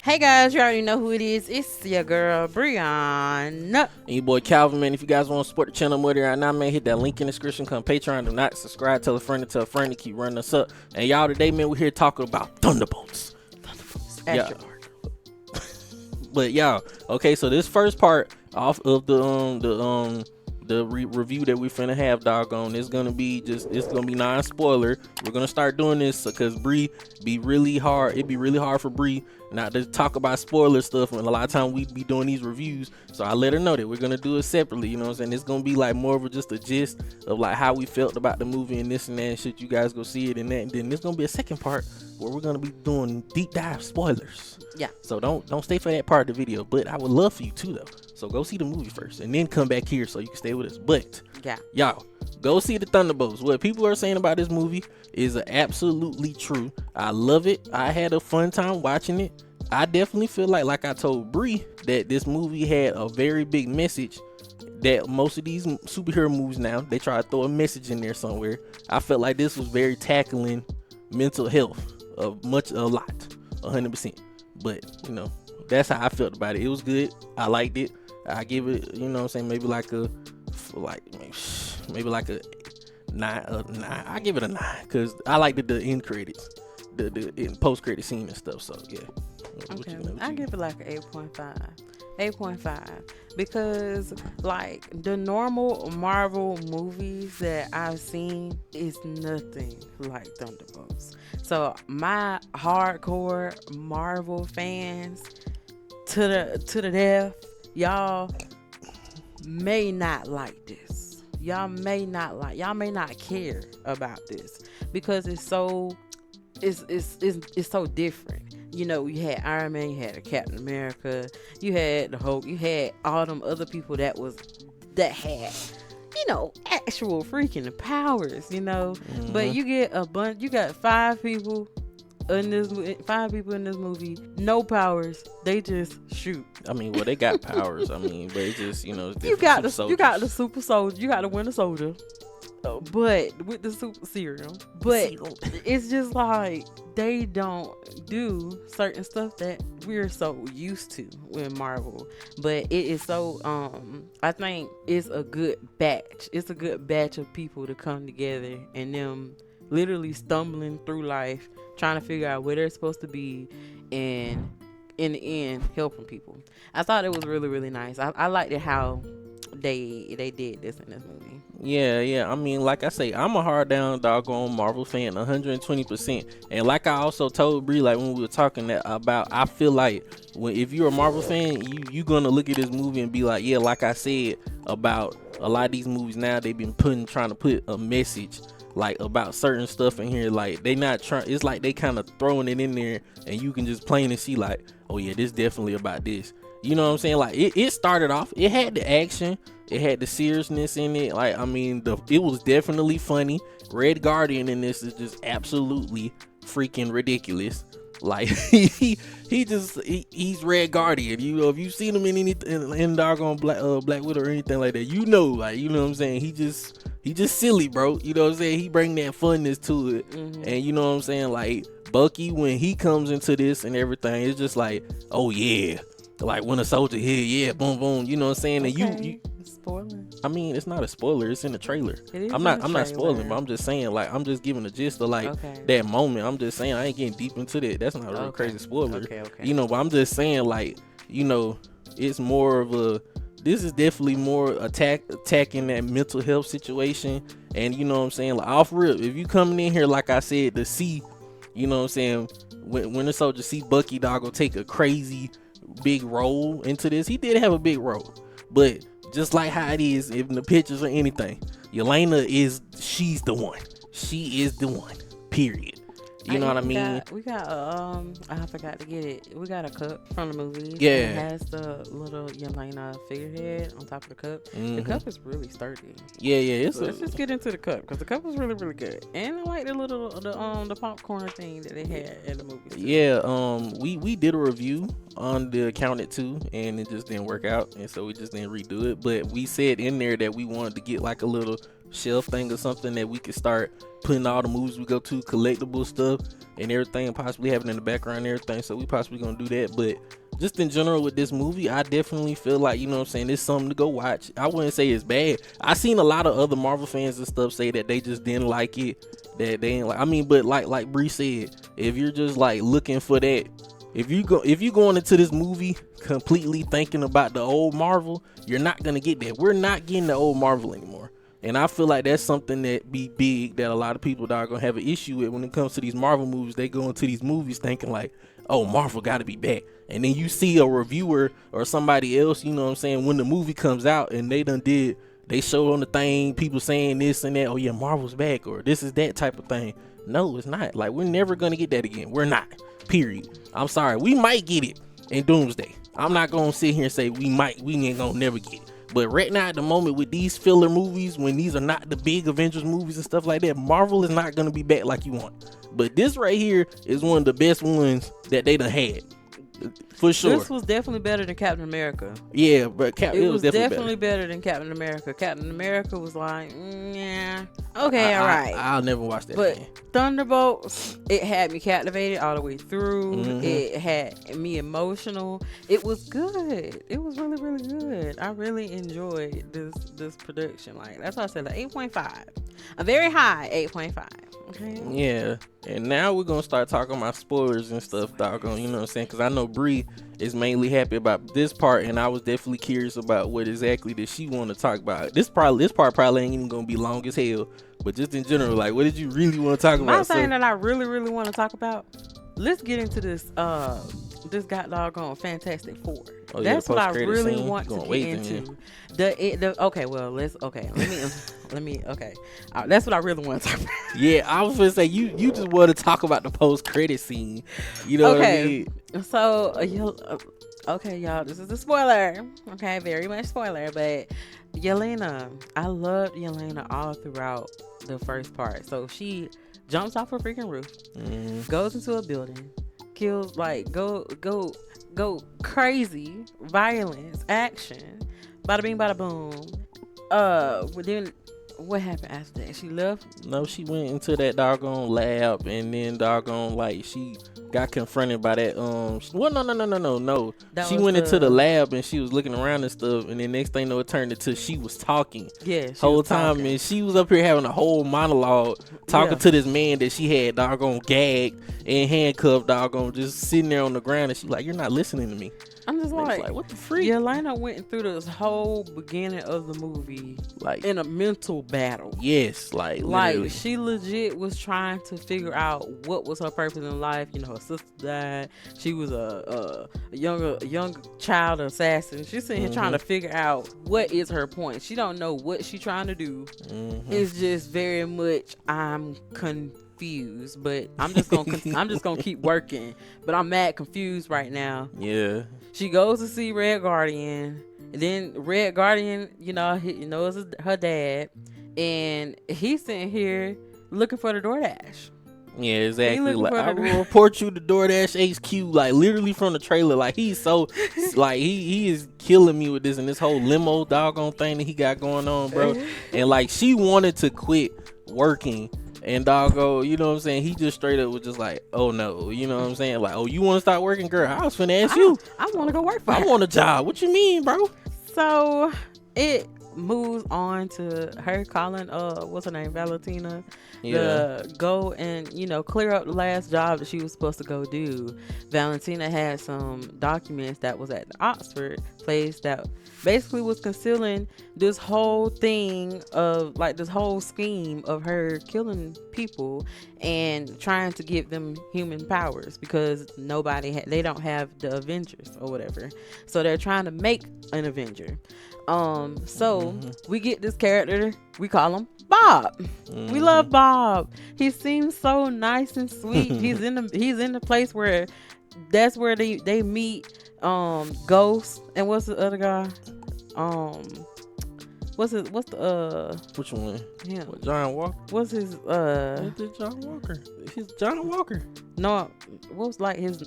Hey guys, you already know who it is. It's your girl Brianna. And your boy Calvin, man. If you guys want to support the channel more right now, man, hit that link in the description. Come Patreon. Do not subscribe. Tell a friend to keep running us up. And y'all today, man, we're here talking about Thunderbolts. Yeah. But y'all, okay, so this first part off of the review that we finna have, doggone, it's gonna be non-spoiler. We're gonna start doing this because Bree be really hard. It'd be really hard for Bree not to talk about spoiler stuff, and a lot of time we be doing these reviews. So I let her know that we're gonna do it separately. You know what I'm saying? It's gonna be like more of just a gist of like how we felt about the movie and this and that. And shit, you guys go see it and that. And then there's gonna be a second part where we're gonna be doing deep dive spoilers. Yeah. So don't stay for that part of the video, but I would love for you too though. So go see the movie first and then come back here so you can stay with us. But yeah, y'all go see the Thunderbolts. What people are saying about this movie is absolutely true. I love it. I had a fun time watching it. I definitely feel like I told Bree, that this movie had a very big message that most of these superhero movies now, they try to throw a message in there somewhere. I felt like this was very tackling mental health a lot, 100%. But you know, that's how I felt about it. It was good. I liked it. I give it, you know what I'm saying, maybe like a 9. I give it a 9 because I liked the end credits, the post credit scene and stuff. So yeah. Okay, I give it like an 8.5 because like the normal Marvel movies that I've seen is nothing like Thunderbolts. So my hardcore Marvel fans to the death, y'all may not like this. Y'all may not care about this because it's so different. You know, you had Iron Man, you had Captain America, you had the Hulk, you had all them other people that had, you know, actual freaking powers, you know. Mm-hmm. But you get you got 5 people in this movie, no powers. They just shoot. I mean, well, they got powers. I mean, but it's just, you know, it's you got the super soldier, you got the Winter Soldier, but with the super serum. But it's just like they don't do certain stuff that we're so used to with Marvel. But it is so I think it's a good batch. It's a good batch of people to come together and them literally stumbling through life, trying to figure out where they're supposed to be, and in the end helping people. I thought it was really, really nice. I liked it how they did this in this movie. Yeah. I mean, like I say, I'm a hard down doggone Marvel fan, 120%. And like I also told Bree, like when we were talking about, I feel like if you're a Marvel fan, you gonna look at this movie and be like, yeah, like I said about a lot of these movies now, they've been trying to put a message like about certain stuff in here. Like they not trying. It's like they kind of throwing it in there, and you can just plain and see like, oh yeah, this definitely about this. You know what I'm saying? Like it started off, it had the action, it had the seriousness in it. Like, I mean, it was definitely funny. Red Guardian in this is just absolutely freaking ridiculous. Like he's Red Guardian. You know, if you've seen him in anything in doggone Black Widow or anything like that, you know, like, you know what I'm saying? He just silly, bro. You know what I'm saying? He bring that funness to it. Mm-hmm. And you know what I'm saying? Like Bucky, when he comes into this and everything, it's just like, oh yeah. Like when a soldier here, yeah, boom, boom. You know what I'm saying? Okay. And you spoiler. I mean, it's not a spoiler. It's in the trailer. I'm not spoiling, but I'm just saying, like, I'm just giving a gist of like that moment. I'm just saying, I ain't getting deep into that. That's not a real crazy spoiler. Okay. You know, but I'm just saying, like, you know, it's more of this is definitely more attacking that mental health situation. And you know what I'm saying? Like, off rip, if you coming in here, like I said, to see, you know what I'm saying, when the soldier see Bucky doggo take a crazy big role into this, he did have a big role, but just like how it is in the pictures or anything, Yelena she's the one. She is the one. Period. You know what I mean? We got I forgot to get it. We got a cup from the movie. Yeah. It has the little Yelena figurehead on top of the cup. Mm-hmm. The cup is really sturdy. Yeah. Let's just get into the cup because the cup was really, really good. And I like the popcorn thing that they had in the movie too. Yeah. We did a review on the Counted too, and it just didn't work out, and so we just didn't redo it. But we said in there that we wanted to get like a little shelf thing or something that we could start putting all the movies we go to, collectible stuff and everything, and possibly having in the background and everything. So we possibly gonna do that. But just in general with this movie, I definitely feel like, you know what I'm saying, it's something to go watch. I wouldn't say it's bad. I seen a lot of other Marvel fans and stuff say that they just didn't like it, that they ain't like. I mean, but like Bree said, if you're just like looking for that, if you going into this movie completely thinking about the old Marvel, you're not gonna get that. We're not getting the old Marvel anymore. And I feel like that's something that be big that a lot of people that are gonna have an issue with when it comes to these Marvel movies. They go into these movies thinking like, oh, Marvel gotta be back. And then you see a reviewer or somebody else, you know what I'm saying, when the movie comes out and they show on the thing, people saying this and that, oh yeah, Marvel's back, or this is that type of thing. No, it's not. Like, we're never gonna get that again. We're not. Period. I'm sorry. We might get it in Doomsday. I'm not gonna sit here and say we ain't gonna never get it. But right now at the moment with these filler movies, when these are not the big Avengers movies and stuff like that, Marvel is not gonna be back like you want. But this right here is one of the best ones that they done had. For sure. This was definitely better than Captain America. Yeah, but it was definitely better than Captain America. Captain America was like, yeah, okay, all right. I'll never watch that. But Thunderbolts, it had me captivated all the way through. Mm-hmm. It had me emotional. It was good. It was really, really good. I really enjoyed this production. Like, that's why I said like 8.5. A very high 8.5. Okay. Yeah, and now we're gonna start talking about spoilers and stuff, doggone. You know what I'm saying? Because I know Bree is mainly happy about this part, and I was definitely curious about what exactly that she want to talk about. This part probably ain't even gonna be long as hell, but just in general, like, what did you really want to talk about? My thing that I really, really want to talk about. Let's get into this. This got doggone Fantastic Four. Oh, that's what I really scene. want to get into. That's what I really want to talk about. Yeah, I was gonna say you just want to talk about the post credit scene. You know what I mean? So okay, y'all, this is a spoiler. Okay, very much spoiler, but Yelena, I loved Yelena all throughout the first part. So she jumps off a freaking roof, goes into a building, kills, like, go crazy, violence, action, bada bing, bada boom. Then what happened after that? She left? No, she went into that doggone lab, and then doggone, like, she got confronted by that. No. She went into the lab and she was looking around and stuff, and then next thing you know, it turned into she was talking. Yeah, whole time, and she was up here having a whole monologue talking to this man that she had doggone gagged and handcuffed, doggone, just sitting there on the ground, and she's like, "You're not listening to me." I'm just like, what the freak? Yelena went through this whole beginning of the movie like in a mental battle. Yes, like literally. She legit was trying to figure out what was her purpose in life. You know, her sister died. She was a young child assassin. She's sitting here trying to figure out what is her point. She don't know what she's trying to do. It's just very much, I'm confused, but I'm just gonna keep working. But I'm mad confused right now. Yeah. She goes to see Red Guardian, and then Red Guardian, he knows her dad, and he's sitting here looking for the DoorDash. Yeah, exactly. Like, I will report you to DoorDash HQ, like literally from the trailer. Like, he's so like he is killing me with this whole limo doggone thing that he got going on, bro. And like, she wanted to quit working. And doggo, you know what I'm saying? He just straight up was just like, oh no, you know what I'm saying? Like, oh, you want to start working, girl? I was finna ask you. I want to go work for her. I want a job. What you mean, bro? So it moves on to her calling, what's her name, Valentina, to go and, clear up the last job that she was supposed to go do. Valentina had some documents that was at the Oxford place that basically was concealing this whole thing of, like, this whole scheme of her killing people and trying to give them human powers because they don't have the Avengers or whatever. So they're trying to make an Avenger. We get this character, we call him Bob. We love Bob. He seems so nice and sweet. He's in the place where that's where they meet Ghost and what's the other guy? What's the Which one? him? What, John Walker? What's his What did John Walker? He's John Walker. no? What's like his?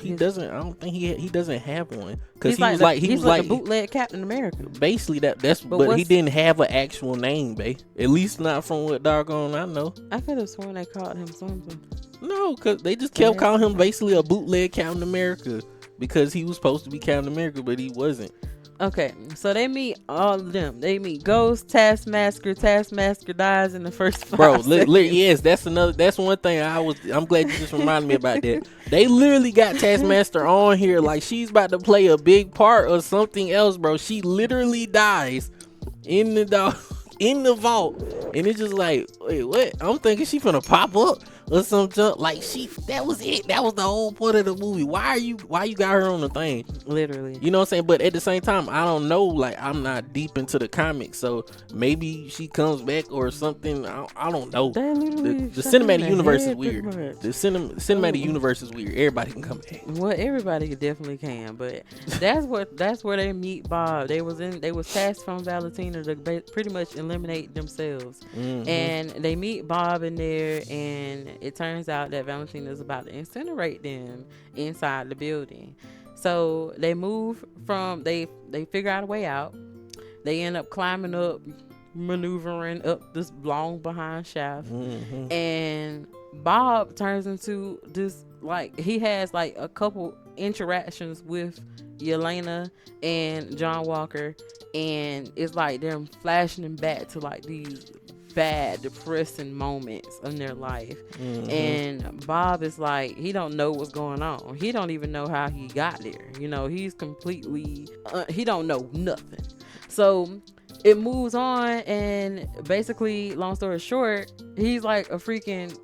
He doesn't. I don't think he doesn't have one because He's like the bootleg Captain America. Basically that's. But he didn't have an actual name, babe. At least not from what doggone I know. I could have sworn they called him something. No, because they just kept calling him basically a bootleg Captain America because he was supposed to be Captain America, but he wasn't. Okay, so they meet all of them. They meet Ghost, Taskmaster. Taskmaster dies in the first 5 seconds. Yes, that's one thing I'm glad you just reminded me about that. They literally got Taskmaster on here like she's about to play a big part or something else, bro. She literally dies in the vault, and it's just like, wait, what? I'm thinking she finna pop up or some junk. Like that was it. That was the whole point of the movie. Why you got her on the thing? Literally. You know what I'm saying? But at the same time, I don't know. Like, I'm not deep into the comics, so maybe she comes back or something. I don't know. The cinematic universe is weird. The cinematic universe is weird. Everybody can come back. Well, everybody definitely can, but that's where they meet Bob. They was tasked from Valentina to pretty much eliminate themselves, and they meet Bob in there, and it turns out that Valentina is about to incinerate them inside the building. So they move from they figure out a way out. They end up climbing up, maneuvering up this long behind shaft, and Bob turns into this, like, he has like a couple interactions with Yelena and John Walker, and it's like they're flashing them back to like these bad, depressing moments in their life. And Bob is like, he don't know what's going on. He don't even know how he got there. You know, he's completely he don't know nothing. So it moves on, and basically, long story short, he's like a freaking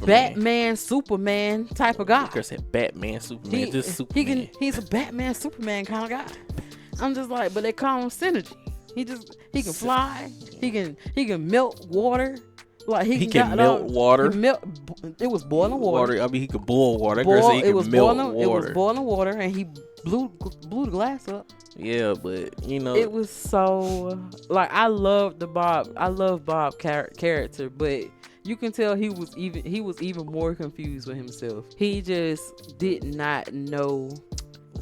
Batman, Superman type of guy. I said Batman, Superman, just Superman. He's a Batman, Superman kind of guy. I'm just like, but they call him Synergy. He can fly. He can melt water. Like he can melt water. It was boiling water. I mean, he could boil water. It was boiling water, and he blew the glass up. Yeah, but you know, it was so like I love Bob character, but you can tell he was even more confused with himself. He just did not know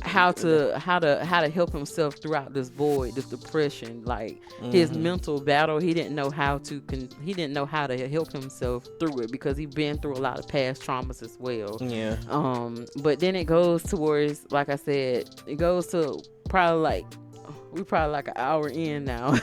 how to help himself throughout this void, this depression, like his mental battle. He didn't know how to help himself through it because he'd been through a lot of past traumas as well. Yeah. But then it goes towards, like I said, it goes to probably like an hour in now.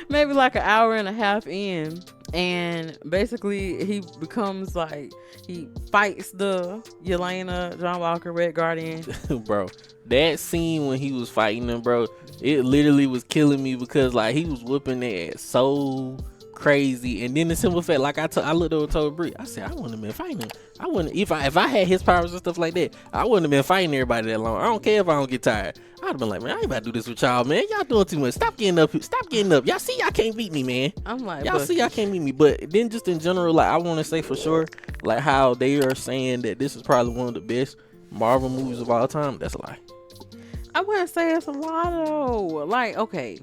Maybe like an hour and a half in, and basically he becomes like, he fights the Yelena, John Walker, Red Guardian. Bro, that scene when he was fighting them, bro, it literally was killing me because like he was whooping their ass so crazy. And then the simple fact, like I looked over and told Bree, I said, I wouldn't have been fighting him. I wouldn't, if I had his powers and stuff like that, I wouldn't have been fighting everybody that long. I don't care if I don't get tired. I'd have been like, man, I ain't about to do this with y'all, man. Y'all doing too much. Stop getting up. Y'all see y'all can't beat me, man. I'm like, y'all see y'all can't beat me. But then just in general, like I want to say for sure, like how they are saying that this is probably one of the best Marvel movies of all time. That's a lie. I wouldn't say it's a lot though. Like, okay,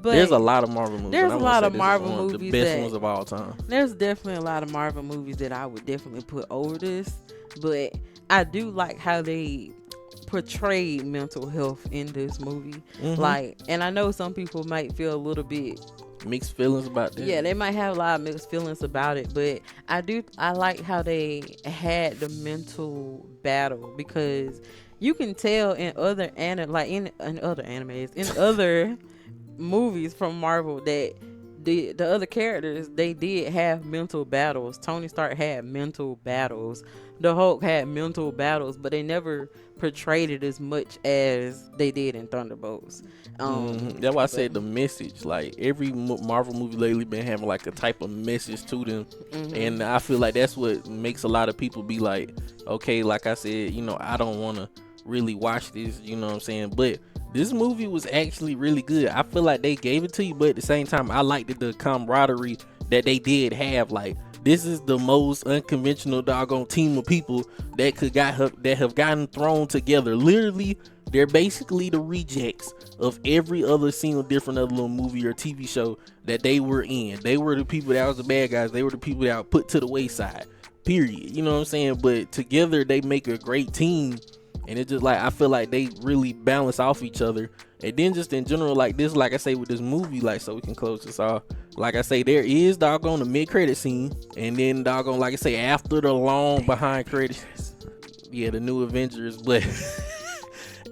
but there's a lot of Marvel movies. There's a lot of Marvel movies, the best ones of all time. There's definitely a lot of Marvel movies that I would definitely put over this, but I do like how they portray mental health in this movie. Like, and I know some people might feel a little bit mixed feelings about that. Yeah, they might have a lot of mixed feelings about it, but I like how they had the mental battle, because you can tell in other animes, in other movies from Marvel, that the other characters, they did have mental battles. Tony Stark had mental battles. The Hulk had mental battles, but they never portrayed it as much as they did in Thunderbolts. That's why I said the message. Like every Marvel movie lately been having like a type of message to them, and I feel like that's what makes a lot of people be like, okay, like I said, you know, I don't want to really watch this, you know what I'm saying? But this movie was actually really good. I feel like they gave it to you, but at the same time, I liked the camaraderie that they did have. Like this is the most unconventional doggone team of people that have gotten thrown together. Literally, they're basically the rejects of every other single different other little movie or TV show that they were in. They were the people that was the bad guys. They were the people that were put to the wayside. Period. You know what I'm saying? But together they make a great team, and it's just like I feel like they really balance off each other. And then just in general, like this, like I say with this movie, like so we can close this off. Like I say, there is doggone the mid-credit scene, and then doggone, like I say, after the long behind credits, yeah, the new Avengers, but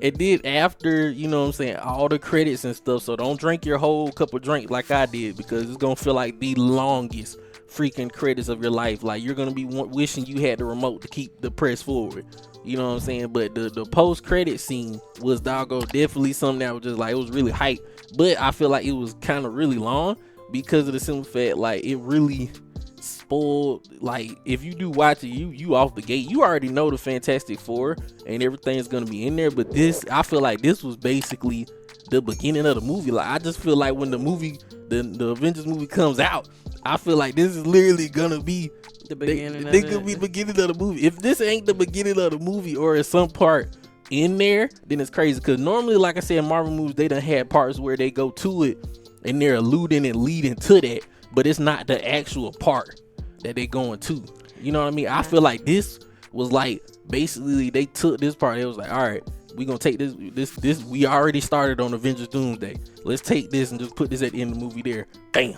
it did after, you know what I'm saying, all the credits and stuff. So don't drink your whole cup of drink like I did, because it's gonna feel like the longest freaking credits of your life. Like you're gonna be wishing you had the remote to keep the press forward. You know what I'm saying? But the post-credit scene was doggone definitely something that was just like, it was really hype. But I feel like it was kind of really long because of the simple fact, like it really spoiled. Like if you do watch it, you off the gate, you already know the Fantastic Four and everything's gonna be in there. But this, I feel like this was basically the beginning of the movie. Like I just feel like when the movie, the Avengers movie comes out, I feel like this is literally gonna be the beginning. They could be the beginning of the movie. If this ain't the beginning of the movie or at some part in there, then it's crazy. Because normally, like I said, in Marvel movies, they done had parts where they go to it and they're alluding and leading to that, but it's not the actual part that they going to. You know what I mean? I feel like this was like basically they took this part. It was like, all right, we gonna take this. We already started on Avengers Doomsday. Let's take this and just put this at the end of the movie. There, bam.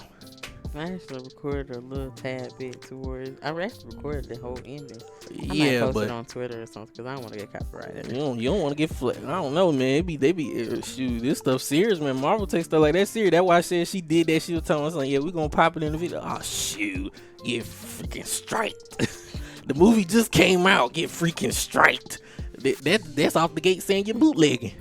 I actually recorded a little tad bit towards. I actually recorded the whole ending. I Yeah, might post but it on Twitter or something because I don't want to get copyrighted. You don't want to get flagged. I don't know, man. They be shoot, this stuff serious, man. Marvel takes stuff like that serious. That's why I said she did that. She was telling us like, yeah, we gonna pop it in the video. Oh shoot, get freaking striked. The movie just came out. Get freaking striked. That's off the gate saying you're bootlegging.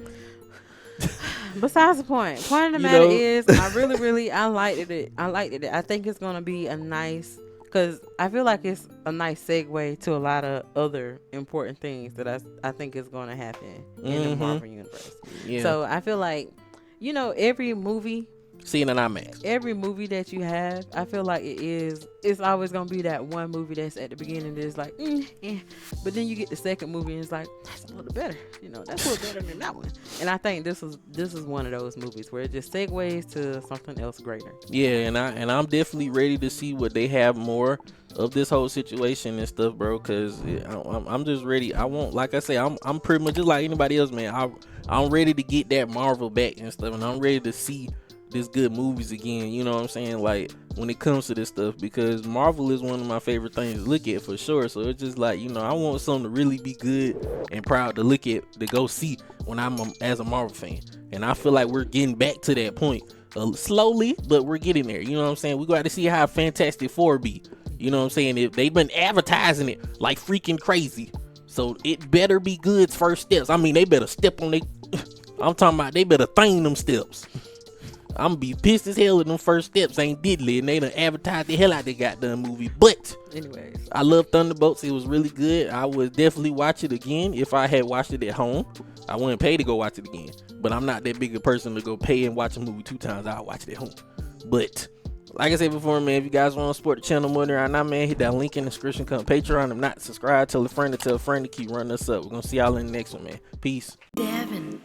Besides the point of the matter is, I really I liked it. I think it's gonna be a nice, because I feel like it's a nice segue to a lot of other important things that I think is gonna happen in the Marvel universe. Yeah. So I feel like, every movie, seeing an IMAX, every movie that you have, I feel like it's always gonna be that one movie that's at the beginning that's like, but then you get the second movie and it's like, that's a little better, that's a little better than that one. And I think this is one of those movies where it just segues to something else greater. Yeah, and I'm definitely ready to see what they have more of this whole situation and stuff, bro. Cause I'm just ready. I won't, like I say, I'm pretty much just like anybody else, man. I'm ready to get that Marvel back and stuff, and I'm ready to see this good movies again. You know what I'm saying? Like when it comes to this stuff, because Marvel is one of my favorite things to look at for sure. So it's just like, I want something to really be good and proud to look at, to go see when I'm as a Marvel fan. And I feel like we're getting back to that point slowly, but we're getting there. You know what I'm saying? We got to see how Fantastic Four be. You know what I'm saying? If they've been advertising it like freaking crazy, so it better be good first steps. I mean, they better step on I'm talking about they better thing them steps. I'm gonna be pissed as hell if them first steps ain't diddly and they done advertised the hell out of the goddamn movie. But anyways, I love Thunderbolts. It was really good. I would definitely watch it again if I had watched it at home. I wouldn't pay to go watch it again, but I'm not that big a person to go pay and watch a movie 2 times. I'll watch it at home. But like I said before, man, if you guys want to support the channel more than right now, man, hit that link in the description. Come Patreon. If not, subscribe. Tell a friend to keep running us up. We're gonna see y'all in the next one, man. Peace. Devin,